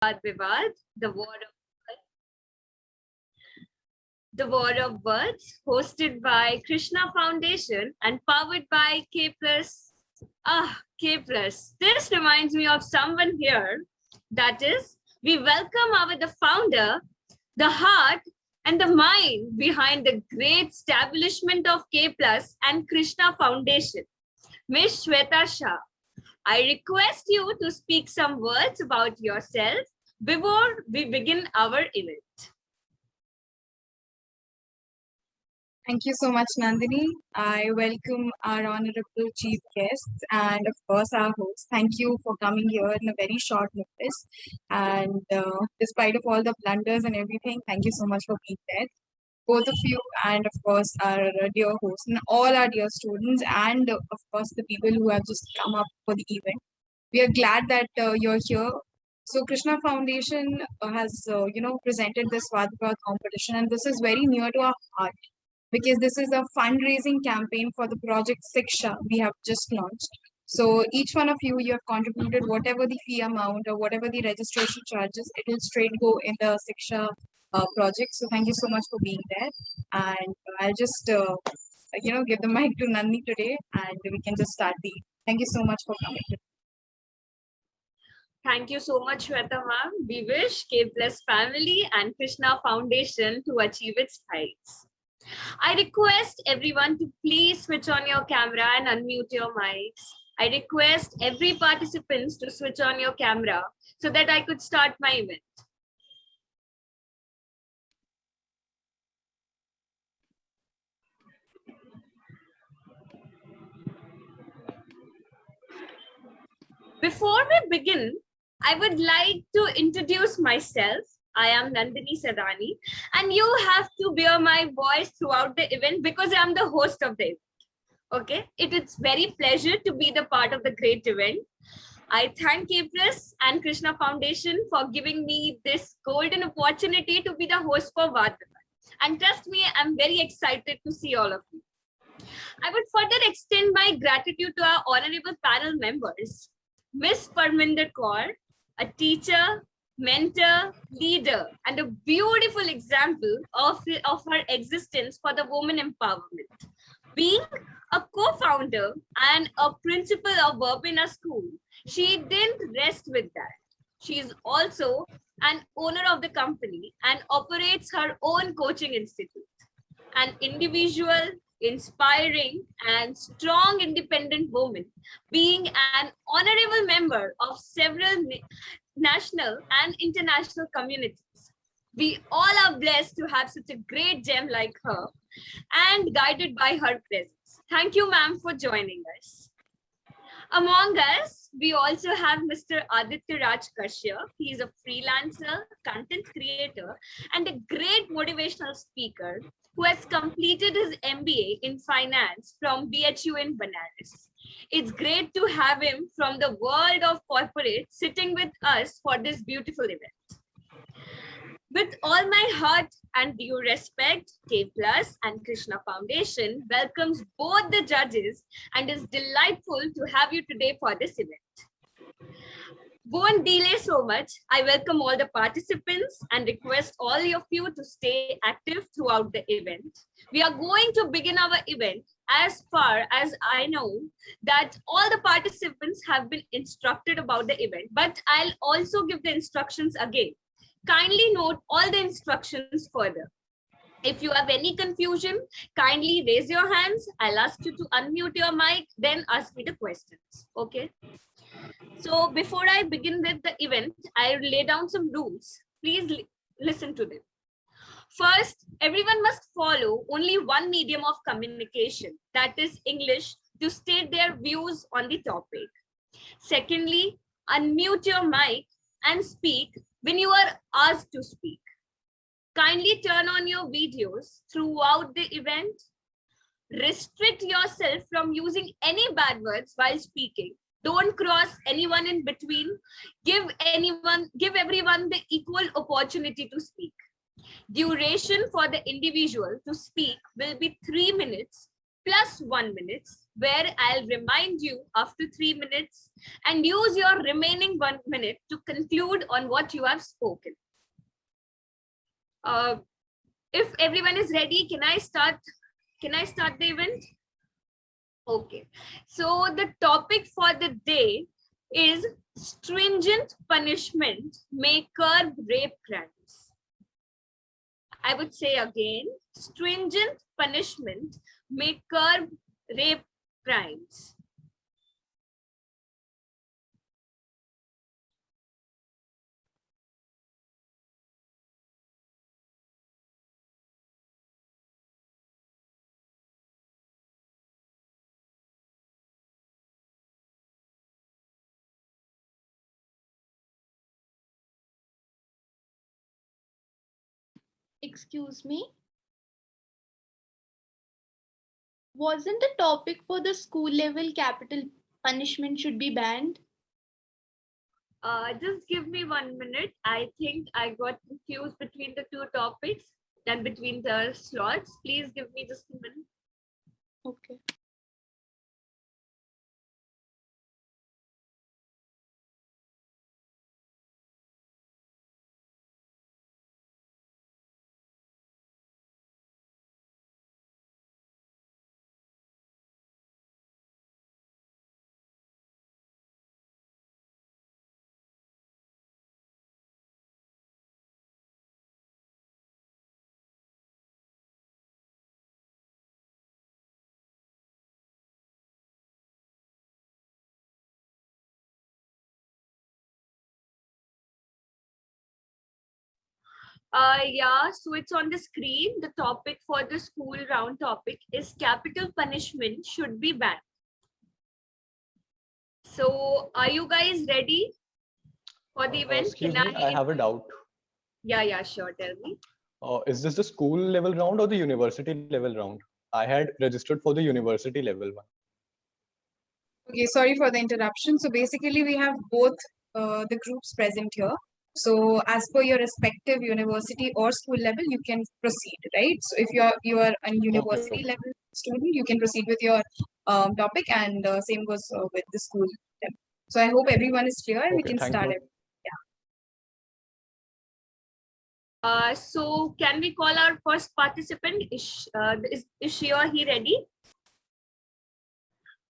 Vivad Vivad, the War of Words, hosted by Krishna Foundation and powered by K Plus. K Plus. This reminds me of someone here. That is, we welcome the founder, the heart, and the mind behind the great establishment of K Plus and Krishna Foundation, Ms. Shweta Shah. I request you to speak some words about yourself before we begin our event. Thank you so much, Nandini. I welcome our honorable chief guests and, of course, our host. Thank you for coming here in a very short notice. And despite of all the blunders and everything, thank you so much for being there. Both of you, and of course, our dear host, and all our dear students, and of course, the people who have just come up for the event. We are glad that you're here. So, Krishna Foundation has, presented this Swadhyay competition, and this is very near to our heart because this is a fundraising campaign for the project Siksha we have just launched. So each one of you have contributed whatever the fee amount or whatever the registration charges, it will straight go in the Siksha project. So thank you so much for being there. And I'll just, give the mic to Nandini today and we can just start the, thank you so much for coming. Thank you so much, Shweta ma'am. We wish K Plus family and Krishna Foundation to achieve its heights. I request everyone to please switch on your camera and unmute your mics. I request every participants to switch on your camera so that I could start my event. Before we begin, I would like to introduce myself. I am Nandini Sadani, and you have to bear my voice throughout the event because I am the host of the event. Okay, it is very pleasure to be the part of the great event. I thank K Plus and Krishna Foundation for giving me this golden opportunity to be the host for Vadvivad. And trust me, I'm very excited to see all of you. I would further extend my gratitude to our honorable panel members, Miss Parminder Kaur, a teacher, mentor, leader, and a beautiful example of her existence for the women empowerment. Being a co-founder and a principal of Verbena School, she didn't rest with that. She is also an owner of the company and operates her own coaching institute. An individual, inspiring, and strong independent woman, being an honorable member of several national and international communities. We all are blessed to have such a great gem like her and guided by her presence. Thank you, ma'am, for joining us. Among us, we also have Mr. Aditya Raj Kashyap. He is a freelancer, content creator, and a great motivational speaker who has completed his MBA in finance from BHU in Banaras. It's great to have him from the world of corporate sitting with us for this beautiful event. With all my heart and due respect, K Plus and Krishna Foundation welcomes both the judges and is delightful to have you today for this event. Won't delay so much. I welcome all the participants and request all of you to stay active throughout the event. We are going to begin our event. As far as I know that all the participants have been instructed about the event, but I'll also give the instructions again. Kindly note all the instructions further. If you have any confusion, kindly raise your hands. I'll ask you to unmute your mic, then ask me the questions. Okay. So before I begin with the event, I lay down some rules. Please listen to them. First, everyone must follow only one medium of communication, that is English, to state their views on the topic. Secondly, unmute your mic and speak when you are asked to speak. Kindly turn on your videos throughout the event. Restrict yourself from using any bad words while speaking. Don't cross anyone in between. Give everyone the equal opportunity to speak. Duration for the individual to speak will be 3 minutes plus 1 minute. where I'll remind you after 3 minutes and use your remaining 1 minute to conclude on what you have spoken. If everyone is ready, can I start the event? Okay. So the topic for the day is stringent punishment may curb rape crimes. I would say again, stringent punishment may curb rape crimes. Excuse me? Wasn't the topic for the school level capital punishment should be banned? Just give me 1 minute. I think I got confused between the two topics and between the slots. Please give me just a minute. Okay. Yeah, so it's on the screen. The topic for the school round topic is capital punishment should be banned. So are you guys ready for the event? Excuse me, I have a doubt. Yeah, sure. Tell me. Is this the school level round or the university level round? I had registered for the university level one. Okay, sorry for the interruption. So basically, we have both the groups present here. So as per your respective university or school level, you can proceed, right? So if you are a university Okay. level student, you can proceed with your topic, and same goes with the school level. So I hope everyone is clear, and we Okay, can thank start you. it. So can we call our first participant? Is she or he ready?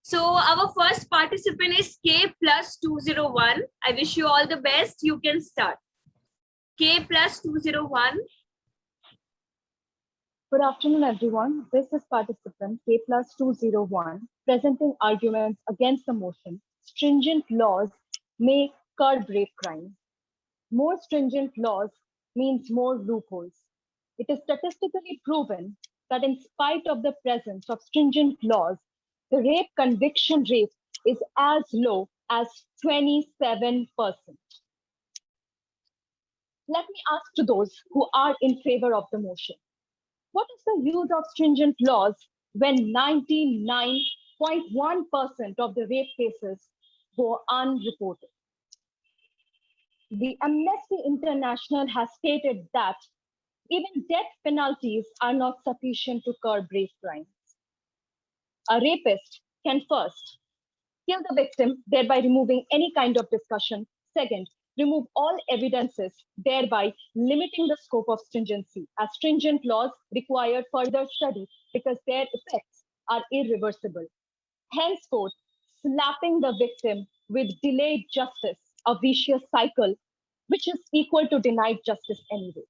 So our first participant is K plus 201. I wish you all the best. You can start. K plus 201. Good afternoon, everyone. This is participant K plus 201 presenting arguments against the motion. Stringent laws may curb rape crime. More stringent laws means more loopholes. It is statistically proven that in spite of the presence of stringent laws, the rape conviction rate is as low as 27%. Let me ask to those who are in favor of the motion. What is the use of stringent laws when 99.1% of the rape cases go unreported? The Amnesty International has stated that even death penalties are not sufficient to curb rape crimes. A rapist can first kill the victim, thereby removing any kind of discussion. Second, remove all evidences, thereby limiting the scope of stringency, as stringent laws require further study because their effects are irreversible. Henceforth, slapping the victim with delayed justice, a vicious cycle, which is equal to denied justice anyway.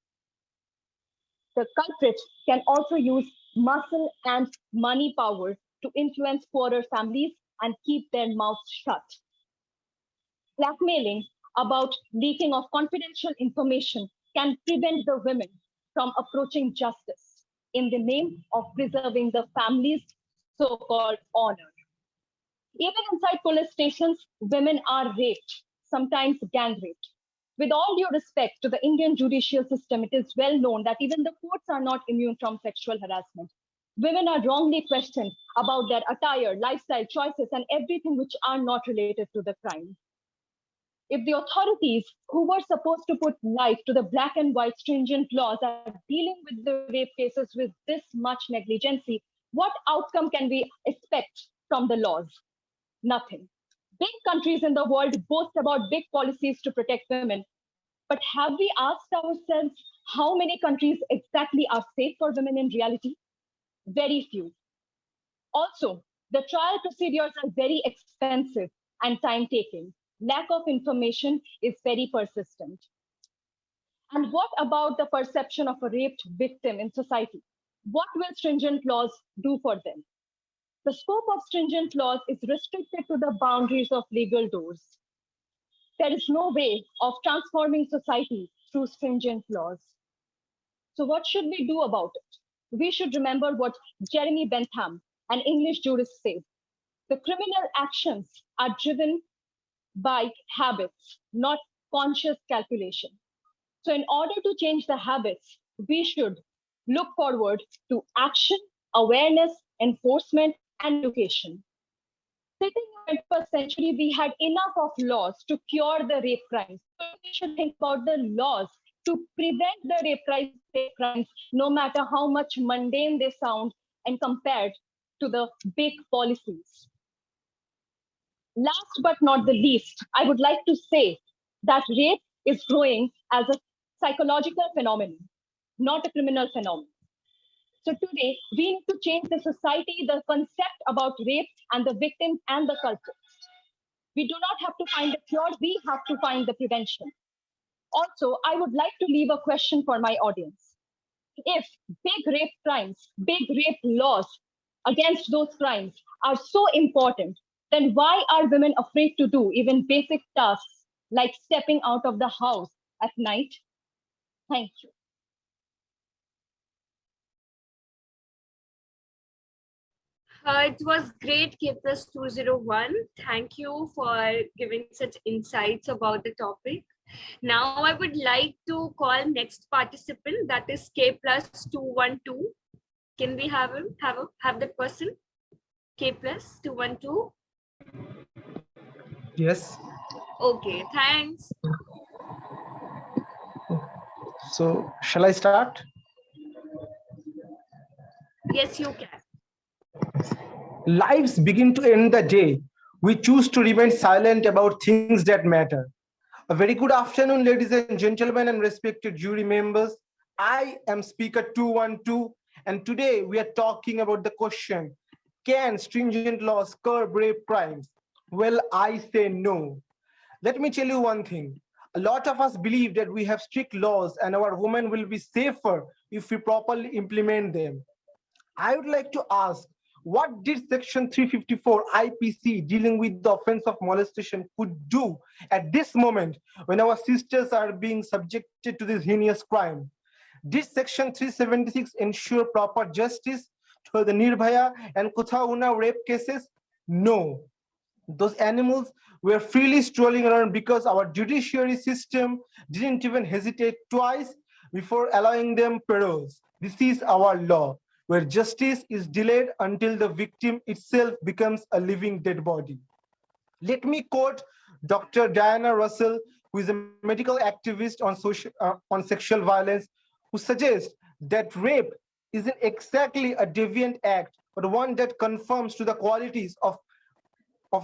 The culprit can also use muscle and money power to influence poorer families and keep their mouths shut. Blackmailing about leaking of confidential information can prevent the women from approaching justice in the name of preserving the family's so-called honor. Even inside police stations, women are raped, sometimes gang raped. With all due respect to the Indian judicial system, it is well known that even the courts are not immune from sexual harassment. Women are wrongly questioned about their attire, lifestyle choices, and everything which are not related to the crime. If the authorities who were supposed to put life to the black and white stringent laws are dealing with the rape cases with this much negligency, what outcome can we expect from the laws? Nothing. Big countries in the world boast about big policies to protect women. But have we asked ourselves how many countries exactly are safe for women in reality? Very few. Also, the trial procedures are very expensive and time taking. Lack of information is very persistent. And what about the perception of a raped victim in society? What will stringent laws do for them? The scope of stringent laws is restricted to the boundaries of legal doors. There is no way of transforming society through stringent laws. So, what should we do about it? We should remember what Jeremy Bentham, an English jurist, says. The criminal actions are driven by habits, not conscious calculation. So, in order to change the habits, we should look forward to action, awareness, enforcement, and education. Sitting in the 21st century, we had enough of laws to cure the rape crimes. So we should think about the laws to prevent the rape crimes, no matter how much mundane they sound and compared to the big policies. Last but not the least, I would like to say that rape is growing as a psychological phenomenon, not a criminal phenomenon. So today, we need to change the society, the concept about rape and the victims and the culprits. We do not have to find the cure, we have to find the prevention. Also, I would like to leave a question for my audience. If big rape crimes, big rape laws against those crimes are so important, then why are women afraid to do even basic tasks like stepping out of the house at night? Thank you. It was great, K plus 201. Thank you for giving such insights about the topic. Now I would like to call next participant, that is K plus 212. Can we have him? Have that person? K plus 212. Yes. Okay, thanks. So shall I start? Yes, you can. Lives begin to end the day we choose to remain silent about things that matter. A very good afternoon, ladies and gentlemen, and respected jury members. I am Speaker 212, and today we are talking about the question, can stringent laws curb rape crimes? Well, I say no. Let me tell you one thing. A lot of us believe that we have strict laws and our women will be safer if we properly implement them. I would like to ask, what did Section 354 IPC dealing with the offense of molestation could do at this moment when our sisters are being subjected to this heinous crime? Did Section 376 ensure proper justice to the Nirbhaya and Kotha rape cases? No. Those animals were freely strolling around because our judiciary system didn't even hesitate twice before allowing them paroles. This is our law, where justice is delayed until the victim itself becomes a living dead body. Let me quote Dr. Diana Russell, who is a medical activist on sexual violence, who suggests that rape isn't exactly a deviant act, but one that conforms to the qualities of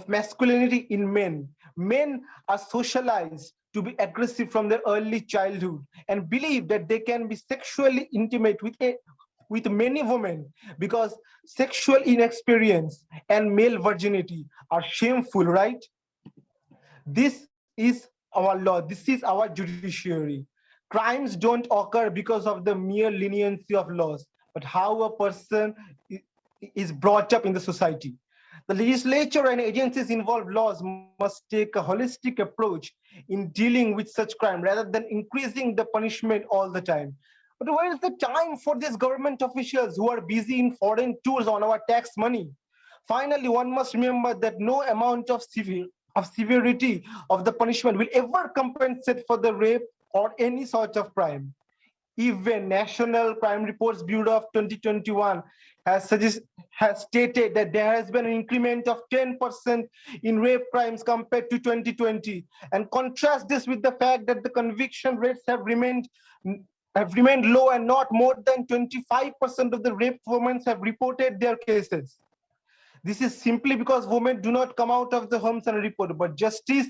masculinity in men. Men are socialized to be aggressive from their early childhood and believe that they can be sexually intimate with many women because sexual inexperience and male virginity are shameful, right? This is our law. This is our judiciary. Crimes don't occur because of the mere leniency of laws, but how a person is brought up in the society. The legislature and agencies involved laws must take a holistic approach in dealing with such crime rather than increasing the punishment all the time. But where is the time for these government officials who are busy in foreign tours on our tax money? Finally, one must remember that no amount of severity of the punishment will ever compensate for the rape or any sort of crime. Even National Crime Reports Bureau of 2021 has stated that there has been an increment of 10% in rape crimes compared to 2020. And contrast this with the fact that the conviction rates have remained low, and not more than 25% of the raped women have reported their cases. This is simply because women do not come out of the homes and report, but justice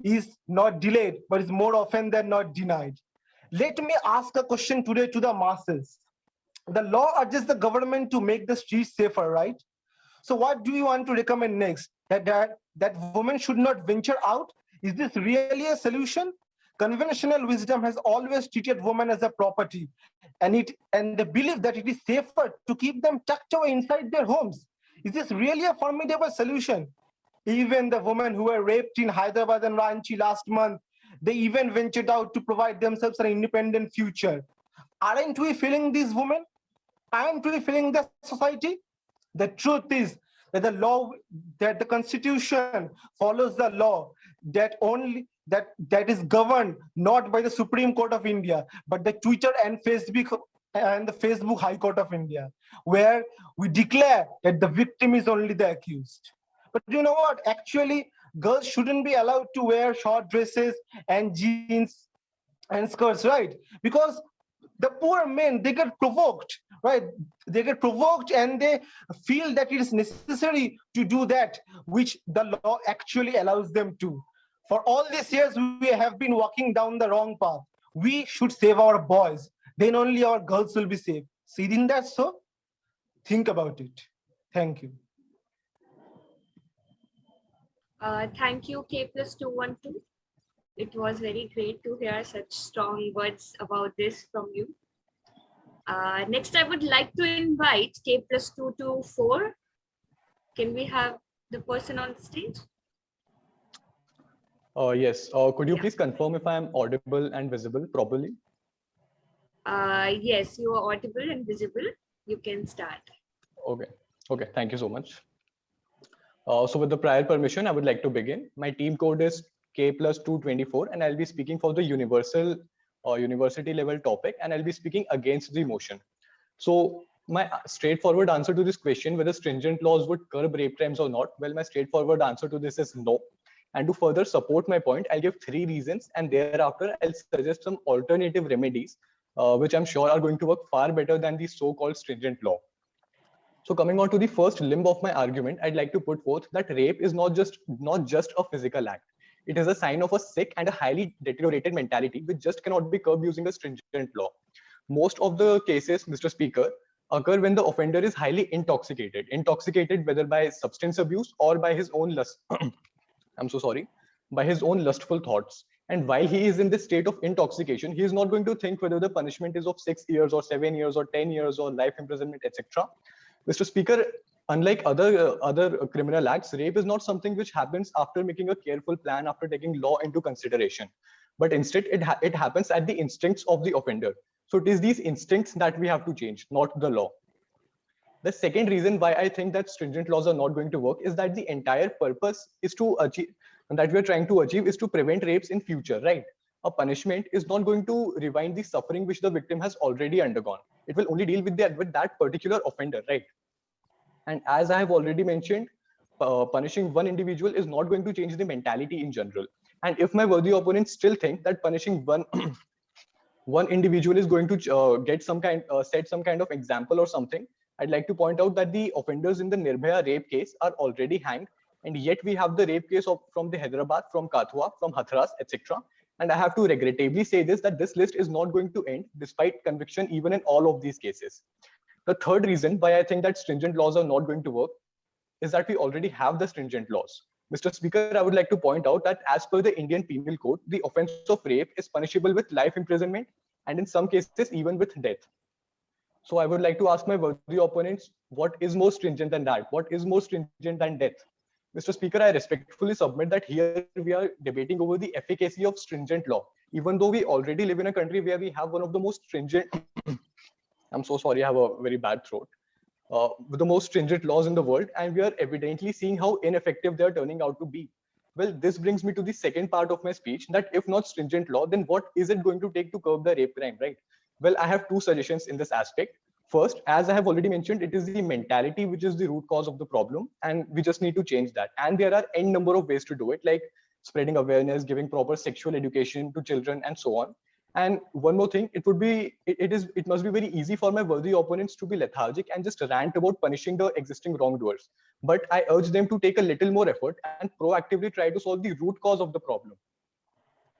is not delayed, but is more often than not denied. Let me ask a question today to the masses. The law urges the government to make the streets safer, right? So what do you want to recommend next? That women should not venture out? Is this really a solution? Conventional wisdom has always treated women as a property, and they believe that it is safer to keep them tucked away inside their homes. Is this really a formidable solution? Even the women who were raped in Hyderabad and Ranchi last month, they even ventured out to provide themselves an independent future. Aren't we feeling these women? Aren't we feeling the society? The truth is that the constitution follows the law that is governed not by the Supreme Court of India, but the Twitter and the Facebook High Court of India, where we declare that the victim is only the accused. But you know what? Actually, girls shouldn't be allowed to wear short dresses and jeans and skirts, right? Because the poor men, they get provoked, right? They get provoked and they feel that it is necessary to do that which the law actually allows them to. For all these years, we have been walking down the wrong path. We should save our boys, then only our girls will be safe. So isn't that so? Think about it. Thank you. Thank you, K plus 212. It was very great to hear such strong words about this from you. Next, I would like to invite K plus 224. Can we have the person on the stage? Yes. Could you Yeah. please confirm if I am audible and visible properly? Yes, you are audible and visible. You can start. Okay. Okay. Thank you so much. So with the prior permission, I would like to begin. My team code is K plus 224, and I'll be speaking for the universal or university level topic, and I'll be speaking against the motion. So my straightforward answer to this question, whether stringent laws would curb rape crimes or not, well, my straightforward answer to this is no. And to further support my point, I'll give 3 reasons, and thereafter I'll suggest some alternative remedies, which I'm sure are going to work far better than the so-called stringent law. So coming on to the first limb of my argument, I'd like to put forth that rape is not just a physical act. It is a sign of a sick and a highly deteriorated mentality, which just cannot be curbed using a stringent law. Most of the cases, Mr. Speaker, occur when the offender is highly intoxicated whether by substance abuse or by his own lust. I'm so sorry, by his own lustful thoughts. And while he is in this state of intoxication, he is not going to think whether the punishment is of 6 years or 7 years or 10 years or life imprisonment, etc. Mr. Speaker, unlike other criminal acts, rape is not something which happens after making a careful plan, after taking law into consideration, but instead it happens at the instincts of the offender. So it is these instincts that we have to change, not the law. The second reason why I think that stringent laws are not going to work is that the entire purpose is to achieve, that we are trying to achieve, is to prevent rapes in future, right? A punishment is not going to rewind the suffering which the victim has already undergone. It will only deal with that particular offender, right? And as I have already mentioned, punishing one individual is not going to change the mentality in general. And if my worthy opponents still think that punishing one individual is going to set some kind of example or something, I'd like to point out that the offenders in the Nirbhaya rape case are already hanged, and yet we have the rape case from the Hyderabad, from Kathua, from Hathras, etc. And I have to regrettably say that this list is not going to end despite conviction even in all of these cases. The third reason why I think that stringent laws are not going to work is that we already have the stringent laws. Mr. Speaker, I would like to point out that as per the Indian Penal Code, the offense of rape is punishable with life imprisonment and in some cases even with death. So I would like to ask my worthy opponents, what is more stringent than that? What is more stringent than death? Mr. Speaker, I respectfully submit that here we are debating over the efficacy of stringent law, even though we already live in a country where we have one of the most stringent I'm so sorry, I have a very bad throat. With the most stringent laws in the world, and we are evidently seeing how ineffective they are turning out to be. Well, this brings me to the second part of my speech, that if not stringent law, then what is it going to take to curb the rape crime, right? Well, I have 2 suggestions in this aspect. First, as I have already mentioned, it is the mentality which is the root cause of the problem, and we just need to change that. And there are n number of ways to do it, like spreading awareness, giving proper sexual education to children, and so on. And one more thing, it must be very easy for my worthy opponents to be lethargic and just rant about punishing the existing wrongdoers. But I urge them to take a little more effort and proactively try to solve the root cause of the problem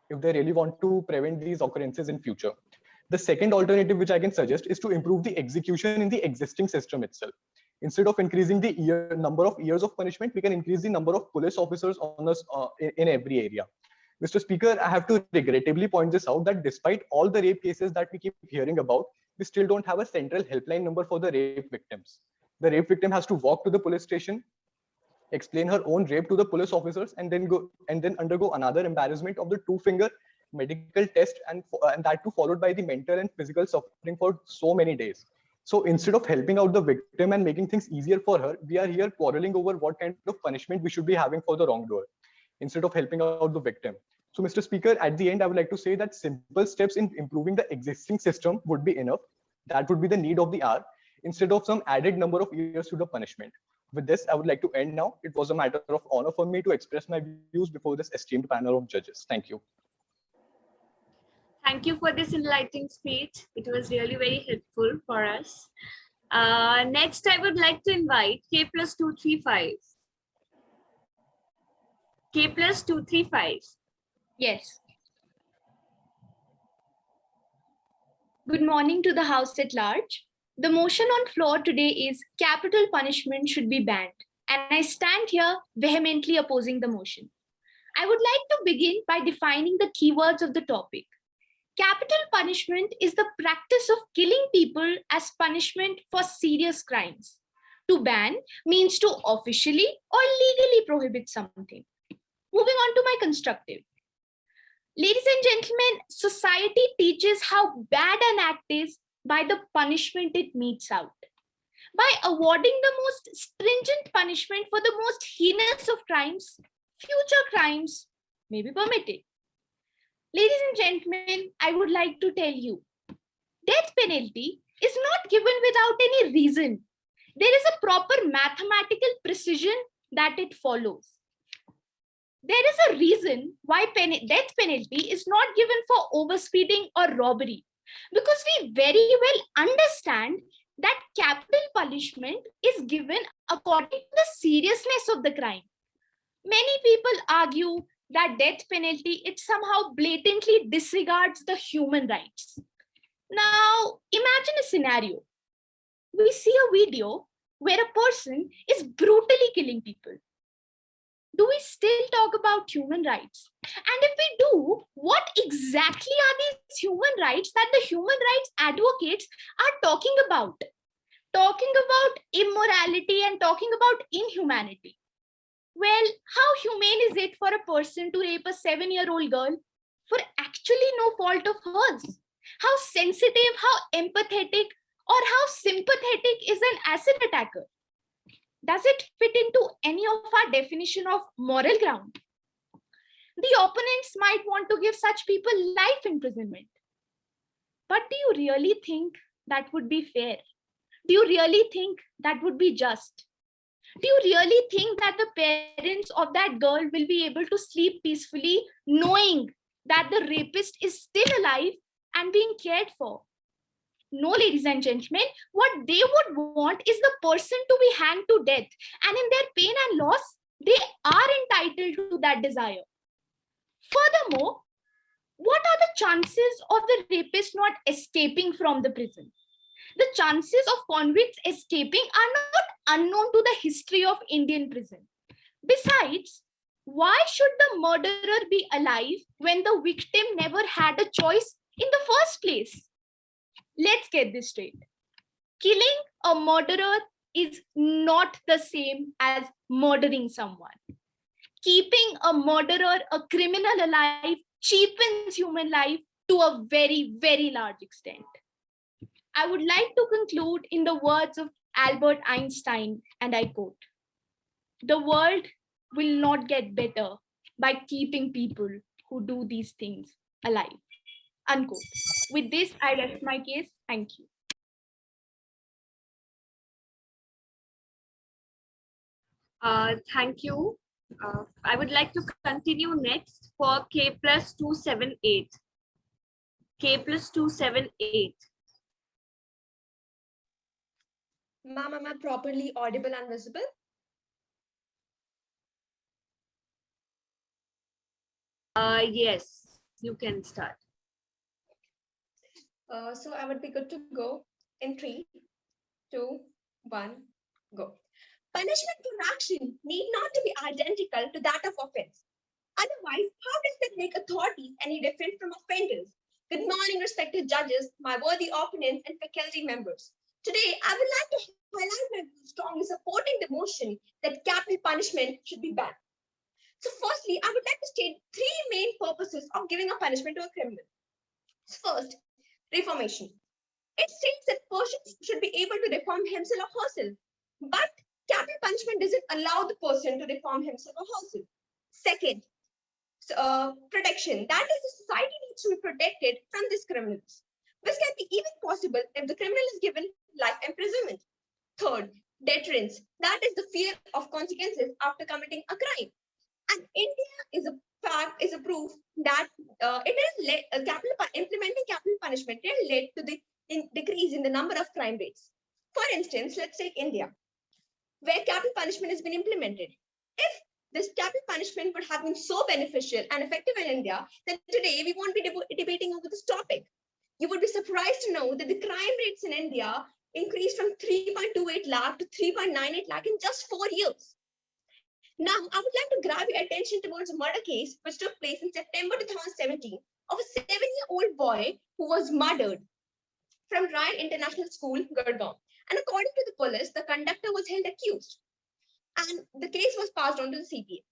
if they really want to prevent these occurrences in future. The second alternative which I can suggest is to improve the execution in the existing system itself. Instead of increasing the number of years of punishment, we can increase the number of police officers on us in every area. Mr. Speaker, I have to regrettably point this out that despite all the rape cases that we keep hearing about, we still don't have a central helpline number for the rape victims. The rape victim has to walk to the police station, explain her own rape to the police officers, and then undergo another embarrassment of the two-finger medical test, and that too followed by the mental and physical suffering for so many days. So instead of helping out the victim and making things easier for her, we are here quarreling over what kind of punishment we should be having for the wrongdoer, instead of helping out the victim. So, Mr. Speaker, at the end, I would like to say that simple steps in improving the existing system would be enough. That would be the need of the hour, instead of some added number of years to the punishment. With this, I would like to end now. It was a matter of honor for me to express my views before this esteemed panel of judges. Thank you. Thank you for this enlightening speech. It was really very helpful for us. Next, I would like to invite K plus 235. K plus 235. Yes. Good morning to the House at large. The motion on floor today is capital punishment should be banned, and I stand here vehemently opposing the motion. I would like to begin by defining the keywords of the topic. Capital punishment is the practice of killing people as punishment for serious crimes. To ban means to officially or legally prohibit something. Moving on to my constructive. Ladies and gentlemen, society teaches how bad an act is by the punishment it metes out. By awarding the most stringent punishment for the most heinous of crimes, future crimes may be permitted. Ladies and gentlemen, I would like to tell you, death penalty is not given without any reason. There is a proper mathematical precision that it follows. There is a reason why death penalty is not given for overspeeding or robbery, because we very well understand that capital punishment is given according to the seriousness of the crime. Many people argue that death penalty, it somehow blatantly disregards the human rights. Now, imagine a scenario. We see a video where a person is brutally killing people. Do we still talk about human rights? And if we do, what exactly are these human rights that the human rights advocates are talking about? Talking about immorality and talking about inhumanity. Well, how humane is it for a person to rape a 7-year-old girl for actually no fault of hers? How sensitive, how empathetic, or how sympathetic is an acid attacker? Does it fit into any of our definition of moral ground? The opponents might want to give such people life imprisonment. But do you really think that would be fair? Do you really think that would be just? Do you really think that the parents of that girl will be able to sleep peacefully knowing that the rapist is still alive and being cared for? No, ladies and gentlemen, what they would want is the person to be hanged to death. And in their pain and loss, they are entitled to that desire. Furthermore, what are the chances of the rapist not escaping from the prison? The chances of convicts escaping are not unknown to the history of Indian prison. Besides, why should the murderer be alive when the victim never had a choice in the first place? Let's get this straight. Killing a murderer is not the same as murdering someone. Keeping a murderer, a criminal alive, cheapens human life to a very, very large extent. I would like to conclude in the words of Albert Einstein, and I quote, "The world will not get better by keeping people who do these things alive." Unquote. With this, I rest my case. Thank you. Thank you. I would like to continue next for K plus 278. K plus 278. Ma'am, am I properly audible and visible? Yes, you can start. So I would be good to go in 3, 2, 1, go. Punishment for action need not to be identical to that of offense. Otherwise, how does that make authorities any different from offenders? Good morning, respected judges, my worthy opponents, and faculty members. Today, I would like to highlight my view strongly supporting the motion that capital punishment should be banned. So, firstly, I would like to state 3 main purposes of giving a punishment to a criminal. First, reformation. It states that person should be able to reform himself or herself, but capital punishment doesn't allow the person to reform himself or herself. Second, protection. That is, the society needs to be protected from these criminals. This can be even possible if the criminal is given life imprisonment. Third, deterrence. That is the fear of consequences after committing a crime. And India is a proof that it has led implementing capital punishment has led to the decrease in the number of crime rates. For instance, let's take India, where capital punishment has been implemented. If this capital punishment would have been so beneficial and effective in India, then today we won't be debating over this topic. You would be surprised to know that the crime rates in India increased from 3.28 lakh to 3.98 lakh in just 4 years. Now, I would like to grab your attention towards a murder case which took place in September 2017 of a 7-year-old boy who was murdered from Ryan International School, Gurgaon. And according to the police, the conductor was held accused. And the case was passed on to the CBI,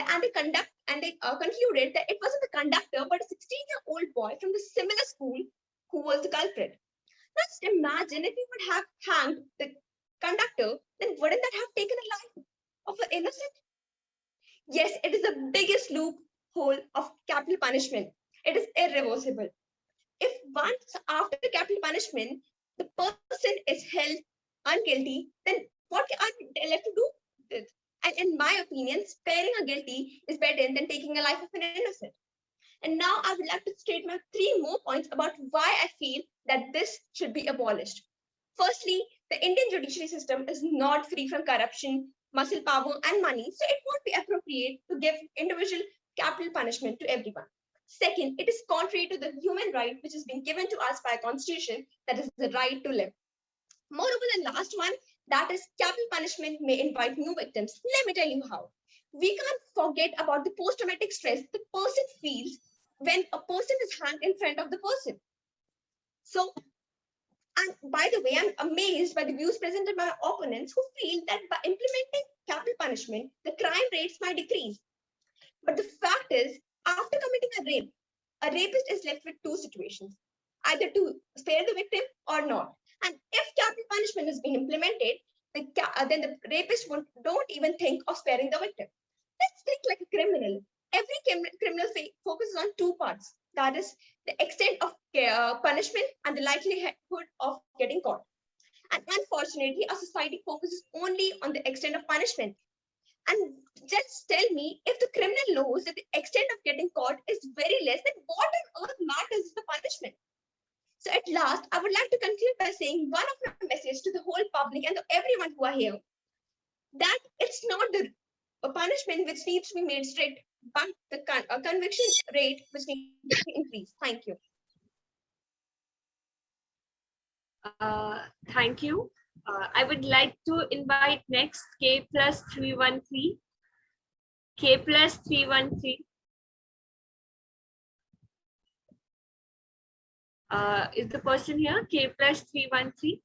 and they concluded that it wasn't the conductor, but a 16-year-old boy from the similar school who was the culprit. Now, just imagine if we would have hanged the conductor, then wouldn't that have taken a life of an innocent? Yes, it is the biggest loophole of capital punishment. It is irreversible. If once after capital punishment, the person is held unguilty, then what are they left to do? And in my opinion, sparing a guilty is better than taking a life of an innocent. And now I would like to state my 3 more points about why I feel that this should be abolished. Firstly, the Indian judiciary system is not free from corruption, muscle power, and money, so it won't be appropriate to give individual capital punishment to everyone. Second, it is contrary to the human right which has been given to us by a constitution, that is the right to live. Moreover, the last one, that is capital punishment may invite new victims. Let me tell you how. We can't forget about the post-traumatic stress the person feels when a person is hanged in front of the person. So, and by the way, I'm amazed by the views presented by opponents who feel that by implementing capital punishment, the crime rates might decrease. But the fact is, after committing a rape, a rapist is left with 2 situations, either to spare the victim or not. And if capital punishment has been implemented, then the rapist don't even think of sparing the victim. Let's think like a criminal. Every criminal focuses on 2 parts. That is the extent of punishment and the likelihood of getting caught. And unfortunately, our society focuses only on the extent of punishment. And just tell me, if the criminal knows that the extent of getting caught is very less, then what on earth matters is the punishment? So at last, I would like to conclude by saying one of my messages to the whole public and to everyone who are here, that it's not the punishment which needs to be made strict, but the conviction rate which needs to be increased. Thank you. Thank you. I would like to invite next K plus 313. K plus 313. Is the person here? K plus 313.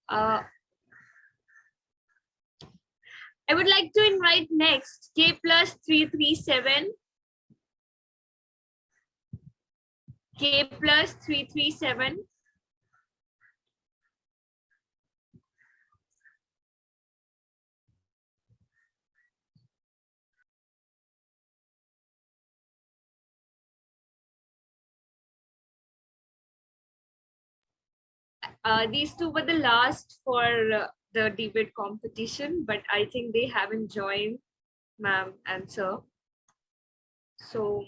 I would like to invite next K plus 337. K plus 337. These 2 were the last for the debate competition, but I think they haven't joined, ma'am and sir. So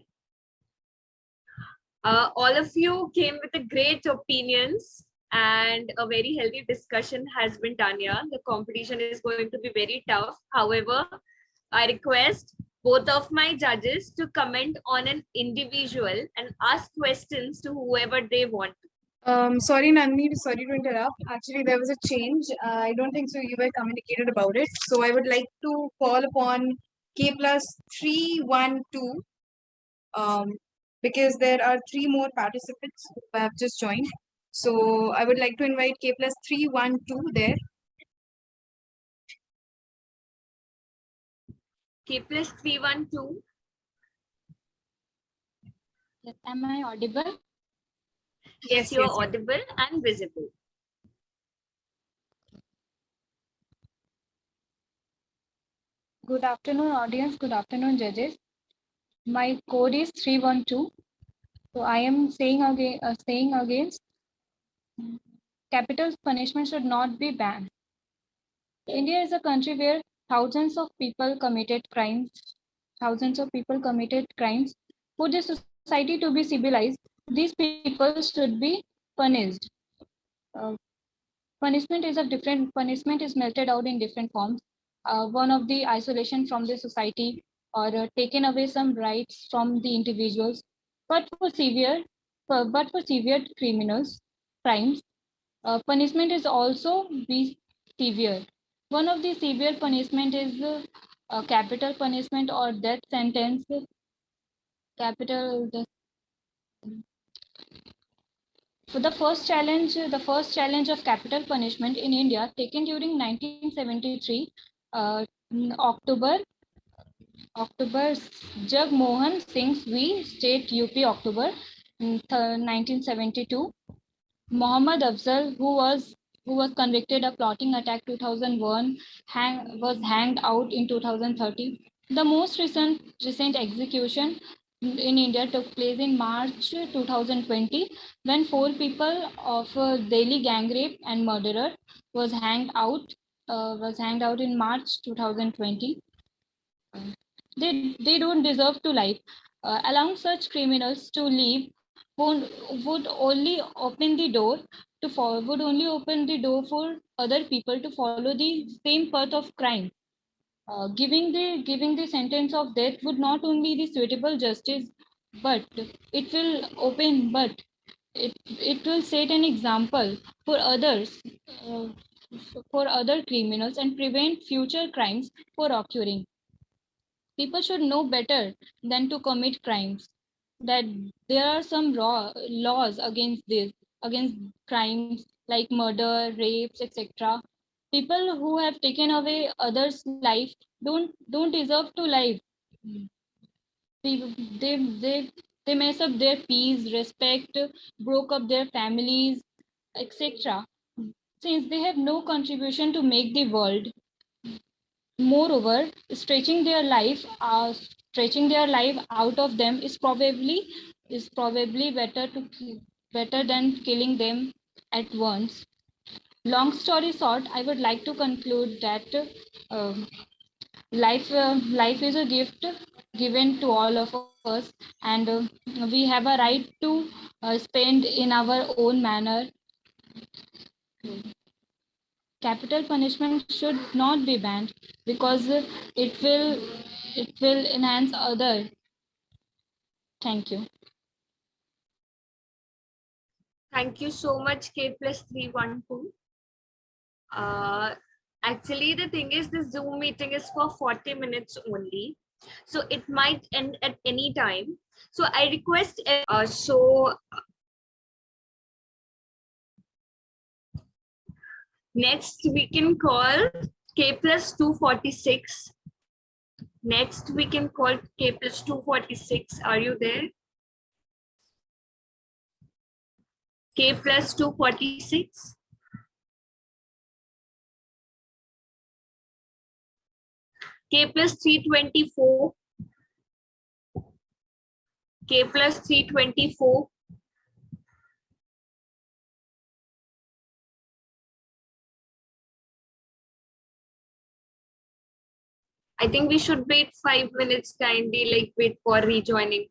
all of you came with a great opinions and a very healthy discussion has been done here. The competition is going to be very tough. However, I request both of my judges to comment on an individual and ask questions to whoever they want. Sorry, Nandini, sorry to interrupt. Actually, there was a change. I don't think so. You were communicated about it. So I would like to call upon K plus 312 because there are three more participants who have just joined. So I would like to invite K plus 312 there. K plus 312. Yes, am I audible? Yes, you're audible and visible. Good afternoon, audience. Good afternoon, judges. My code is 312. So I am saying against capital punishment should not be banned. India is a country where thousands of people committed crimes. For the society to be civilized, these people should be punished. Uh, punishment is meted out in different forms. One of the isolation from the society or taken away some rights from the individuals. But for severe crimes, punishment is also be severe. One of the severe punishment is capital punishment or death sentence. Capital. For the first challenge of capital punishment in India, taken during 1973, in October, Jagmohan Singh v. State UP, October 1972. Mohammad Afzal, who was convicted of plotting attack 2001, was hanged out in 2030. The most recent execution in India took place in March 2020 when 4 people of Delhi gang rape and murderer was hanged out in March 2020. They don't deserve to life. Allowing such criminals to leave would only open the door for other people to follow the same path of crime. Giving the sentence of death would not only be suitable justice, but it will set an example for others, for other criminals and prevent future crimes from occurring. People should know better than to commit crimes. That there are some laws against crimes like murder, rapes, etc. People who have taken away others' life don't deserve to live. They, they, they, they mess up their peace, respect, broke up their families, etc. Since they have no contribution to make the world. Moreover, stretching their life out of them is probably better than killing them at once. Long story short, I would like to conclude that life is a gift given to all of us, and we have a right to spend in our own manner. Capital punishment should not be banned because it will enhance other. Thank you. Thank you so much, K plus 312. Actually, the thing is, the Zoom meeting is for 40 minutes only. So it might end at any time. So I request, next we can call K plus 246. Next we can call K plus 246. Are you there? K plus 246. K plus 324. K plus 324. I think we should wait 5 minutes, kindly, like wait for rejoining.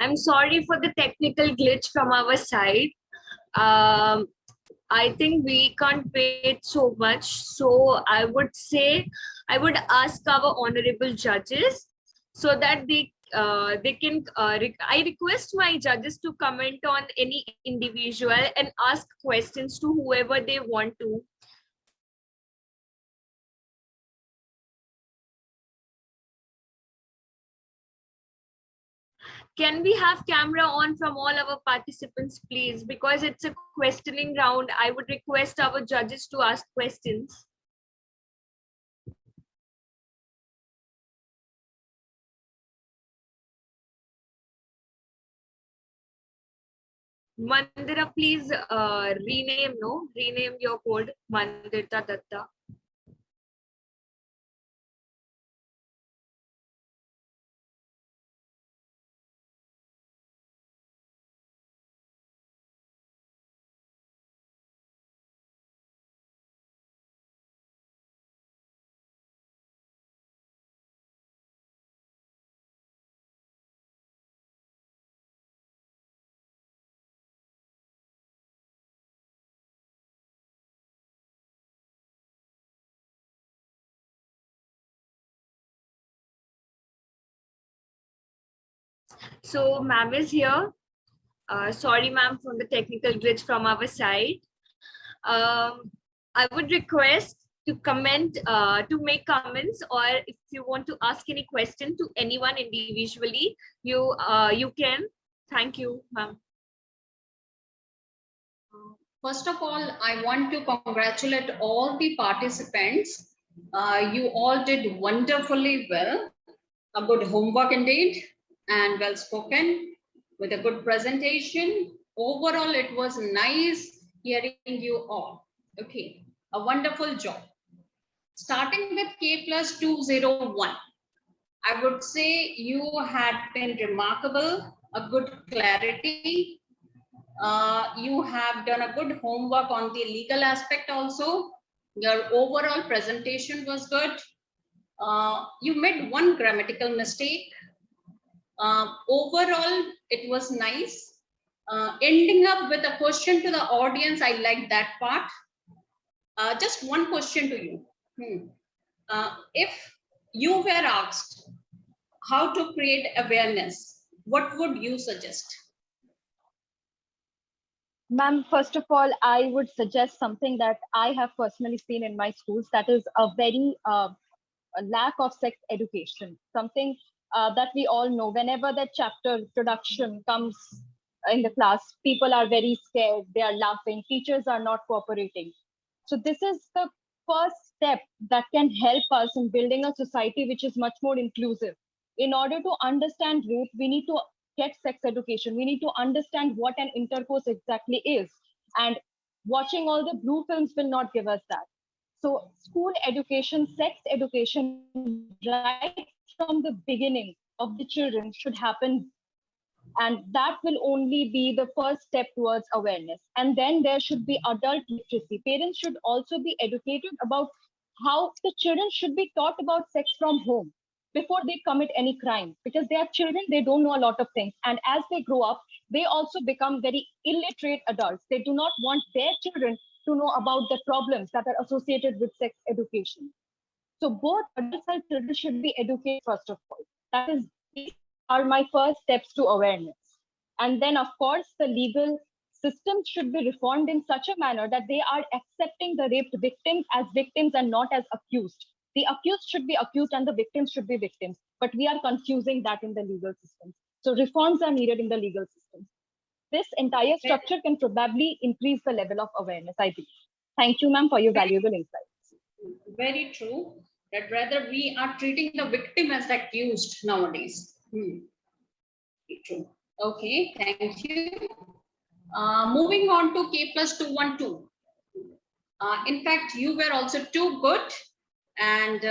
I'm sorry for the technical glitch from our side. I think we can't wait so much. So I would say, I would ask our honorable judges so that they can, I request my judges to comment on any individual and ask questions to whoever they want to. Can we have camera on from all our participants, please? Because it's a questioning round, I would request our judges to ask questions. Mandira, please rename your code, Mandirta Datta. So ma'am is here. Sorry, ma'am, for the technical glitch from our side. I would request to comment, to make comments, or if you want to ask any question to anyone individually, you can. Thank you, ma'am. First of all, I want to congratulate all the participants. You all did wonderfully well. A good homework indeed, and well spoken with a good presentation. Overall, it was nice hearing you all. Okay, a wonderful job. Starting with K plus 201, I would say you had been remarkable, a good clarity. You have done a good homework on the legal aspect also. Your overall presentation was good. You made one grammatical mistake. Overall, it was nice. Ending up with a question to the audience, I like that part. Just one question to you. If you were asked how to create awareness, what would you suggest? Ma'am, first of all, I would suggest something that I have personally seen in my schools, that is a very a lack of sex education, something that we all know. Whenever that chapter introduction comes in the class, people are very scared, they are laughing, teachers are not cooperating. So this is the first step that can help us in building a society which is much more inclusive. In order to understand rape, we need to get sex education. We need to understand what an intercourse exactly is. And watching all the blue films will not give us that. So school education, sex education, right from the beginning of the children should happen. And that will only be the first step towards awareness. And then there should be adult literacy. Parents should also be educated about how the children should be taught about sex from home before they commit any crime, because they are children, they don't know a lot of things. And as they grow up, they also become very illiterate adults. They do not want their children to know about the problems that are associated with sex education. So both adults and children should be educated first of all. That is, these are my first steps to awareness. And then of course, the legal system should be reformed in such a manner that they are accepting the raped victims as victims and not as accused. The accused should be accused and the victims should be victims, but we are confusing that in the legal system. So reforms are needed in the legal system. This entire structure can probably increase the level of awareness, I believe. Thank you, ma'am, for your valuable insights. Very true. That rather we are treating the victim as the accused nowadays. Very true. Okay, thank you. Moving on to K plus 212. In fact, you were also too good, and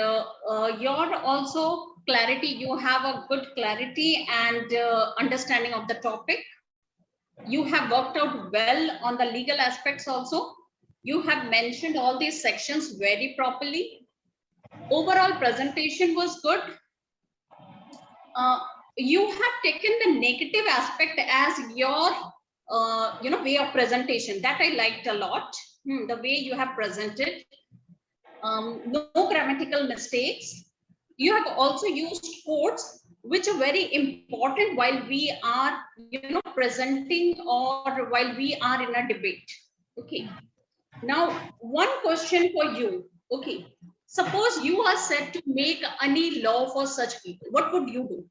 you're also clarity. You have a good clarity and understanding of the topic. You have worked out well on the legal aspects also. You have mentioned all these sections very properly. Overall presentation was good. You have taken the negative aspect as your way of presentation. That I liked a lot. The way you have presented. No grammatical mistakes. You have also used quotes, which are very important while we are presenting or while we are in a debate. Okay. Now, one question for you. Okay. Suppose you are set to make any law for such people. What would you do?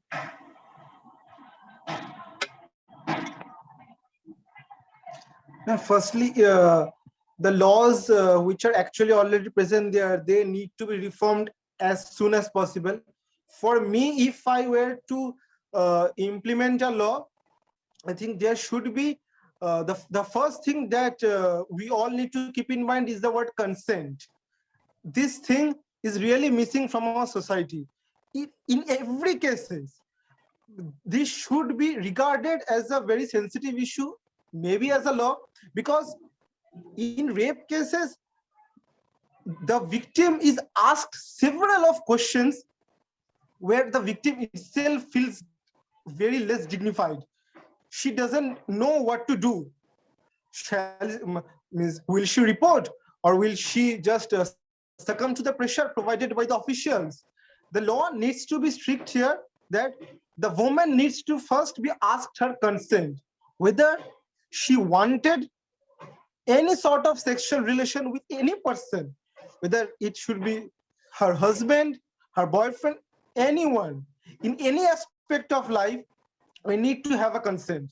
Now, firstly, the laws which are actually already present there, they need to be reformed as soon as possible. For me, if I were to implement a law, I think there should be the first thing that we all need to keep in mind is the word consent. This thing is really missing from our society. In every cases, this should be regarded as a very sensitive issue, maybe as a law, because in rape cases, the victim is asked several of questions where the victim itself feels very less dignified. She doesn't know what to do. Will she report, or will she just succumb to the pressure provided by the officials? The law needs to be strict here, that the woman needs to first be asked her consent, whether she wanted any sort of sexual relation with any person, whether it should be her husband, her boyfriend, anyone. In any aspect of life, we need to have a consent.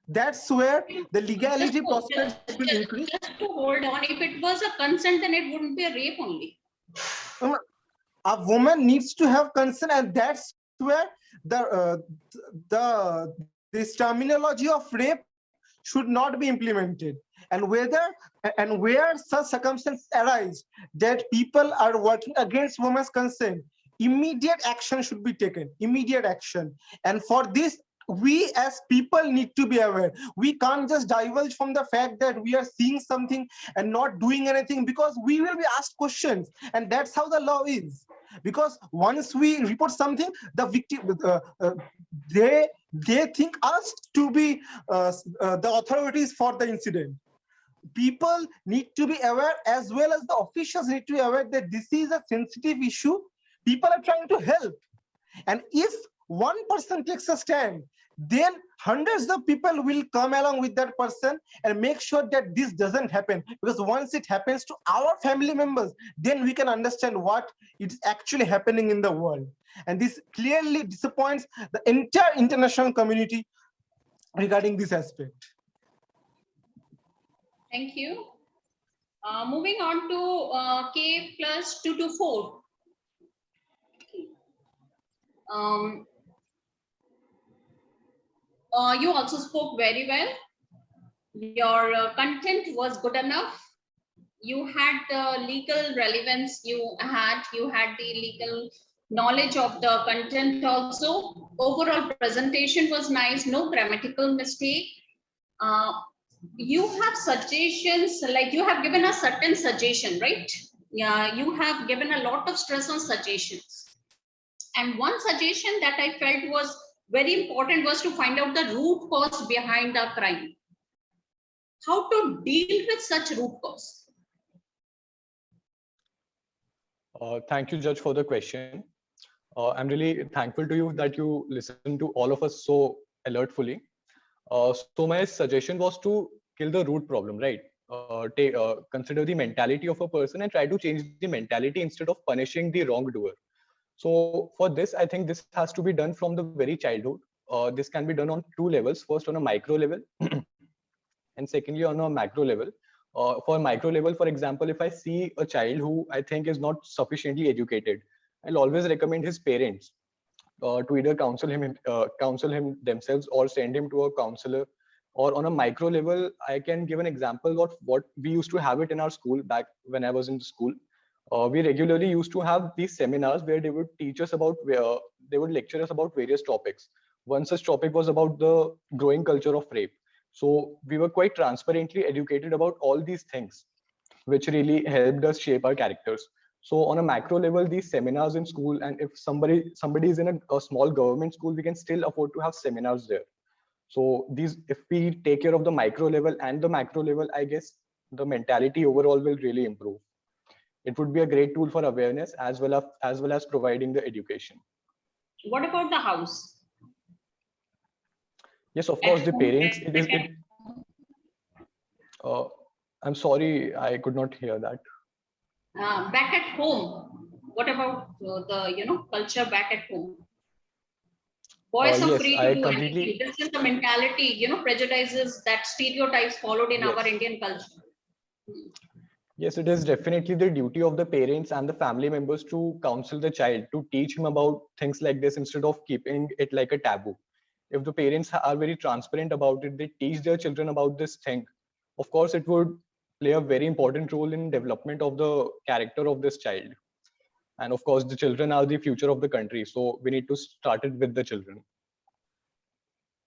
That's where the legality prospects will increase. Just to hold on, if it was a consent, then it wouldn't be a rape only. A woman needs to have consent, and that's where this terminology of rape should not be implemented. And where such circumstances arise that people are working against women's consent, immediate action should be taken. Immediate action. And for this, we as people need to be aware. We can't just divulge from the fact that we are seeing something and not doing anything, because we will be asked questions, and that's how the law is. Because once we report something, the victim they think us to be the authorities for the incident. People need to be aware, as well as the officials need to be aware, that this is a sensitive issue. People are trying to help, and if one person takes a stand, then hundreds of people will come along with that person and make sure that this doesn't happen. Because once it happens to our family members, then we can understand what is actually happening in the world. And this clearly disappoints the entire international community regarding this aspect. Thank you. Moving on to K plus 224. You also spoke very well. Your content was good enough. You had the legal relevance. You had the legal knowledge of the content also. Overall presentation was nice. No grammatical mistake. You have suggestions, like you have given a certain suggestion, right? Yeah, you have given a lot of stress on suggestions. And one suggestion that I felt was very important was to find out the root cause behind the crime. How to deal with such root cause? Thank you, Judge, for the question. I'm really thankful to you that you listened to all of us so alertfully. So my suggestion was to kill the root problem, right? Consider the mentality of a person and try to change the mentality instead of punishing the wrongdoer. So for this, I think this has to be done from the very childhood. This can be done on two levels. First, on a micro level, and secondly, on a macro level. For micro level, for example, if I see a child who I think is not sufficiently educated, I'll always recommend his parents to either counsel him themselves or send him to a counselor. Or on a micro level, I can give an example of what we used to have it in our school back when I was in school. We regularly used to have these seminars where they would teach us about, they would lecture us about various topics. One such topic was about the growing culture of rape. So we were quite transparently educated about all these things, which really helped us shape our characters. So on a macro level, these seminars in school, and if somebody is in a small government school, we can still afford to have seminars there. So these, if we take care of the micro level and the macro level, I guess the mentality overall will really improve. It would be a great tool for awareness as well as providing the education. What about the house? Yes, of course, the parents. I'm sorry, I could not hear that. Back at home, what about the culture back at home? Boys are Yes, free I to do completely. anything. This is the mentality, prejudices, that stereotypes followed in our Yes. Indian culture. Yes, it is definitely the duty of the parents and the family members to counsel the child, to teach him about things like this instead of keeping it like a taboo. If the parents are very transparent about it, they teach their children about this thing. Of course, it would play a very important role in development of the character of this child. And of course, the children are the future of the country. So we need to start it with the children.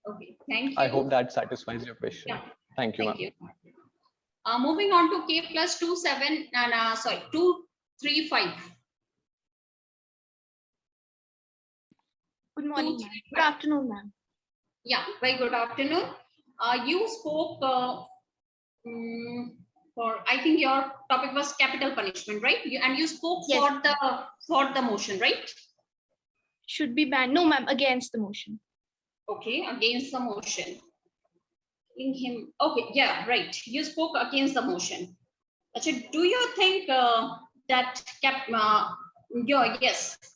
Okay, thank you. I hope that satisfies your question. Yeah. Thank you, Thank ma'am. you. Moving on to K plus 27 and 235. Good morning, ma'am. Good afternoon, ma'am. Yeah, very good afternoon. You spoke for, I think your topic was capital punishment, right? And you spoke Yes. for the motion, right? Should be banned. No, ma'am, against the motion. Okay, against the motion. In him. Okay, yeah, right. You spoke against the motion. Achha, do you think that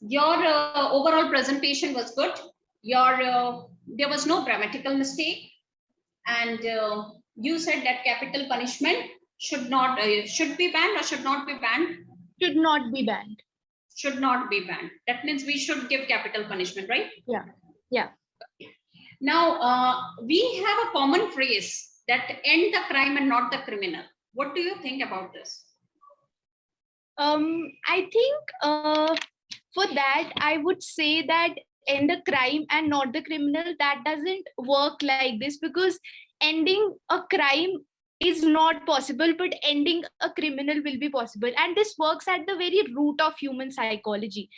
your overall presentation was good? There was no grammatical mistake, and you said that capital punishment should be banned or should not be banned? Should not be banned. Should not be banned. That means we should give capital punishment, right? Yeah. Yeah. Now, we have a common phrase that end the crime and not the criminal. What do you think about this? I think for that, I would say that end the crime and not the criminal, that doesn't work like this, because ending a crime is not possible, but ending a criminal will be possible. And this works at the very root of human psychology.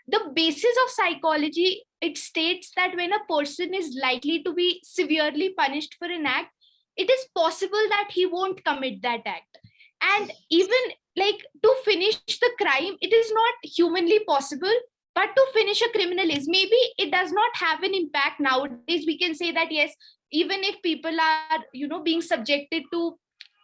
The basis of psychology, it states that when a person is likely to be severely punished for an act, it is possible that he won't commit that act. And even like to finish the crime, it is not humanly possible, but to finish a criminal is. Maybe it does not have an impact nowadays. We can say that yes, even if people are being subjected to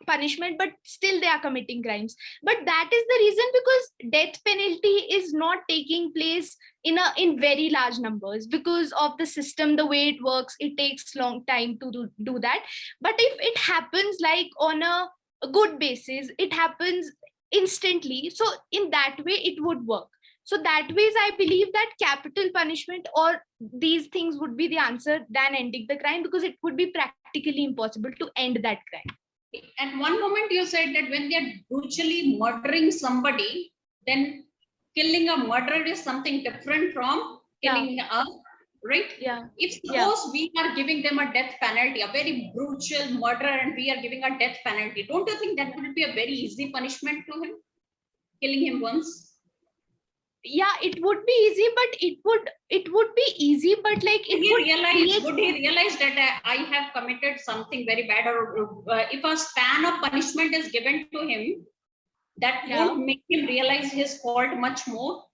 punishment, but still they are committing crimes. But that is the reason, because death penalty is not taking place in very large numbers because of the system, the way it works. It takes long time to do that. But if it happens like on a good basis, it happens instantly, so in that way it would work. So that ways I believe that capital punishment or these things would be the answer than ending the crime, because it would be practically impossible to end that crime. And one moment you said that when they're brutally murdering somebody, then killing a murderer is something different from killing a, right? Yeah. If suppose we are giving them a death penalty, a very brutal murderer, and we are giving a death penalty, don't you think that would be a very easy punishment to him? Killing him once? Yeah, it would be easy, but it would be easy, but like would he realize that I have committed something very bad, or if a span of punishment is given to him, that won't make him realize his fault much more?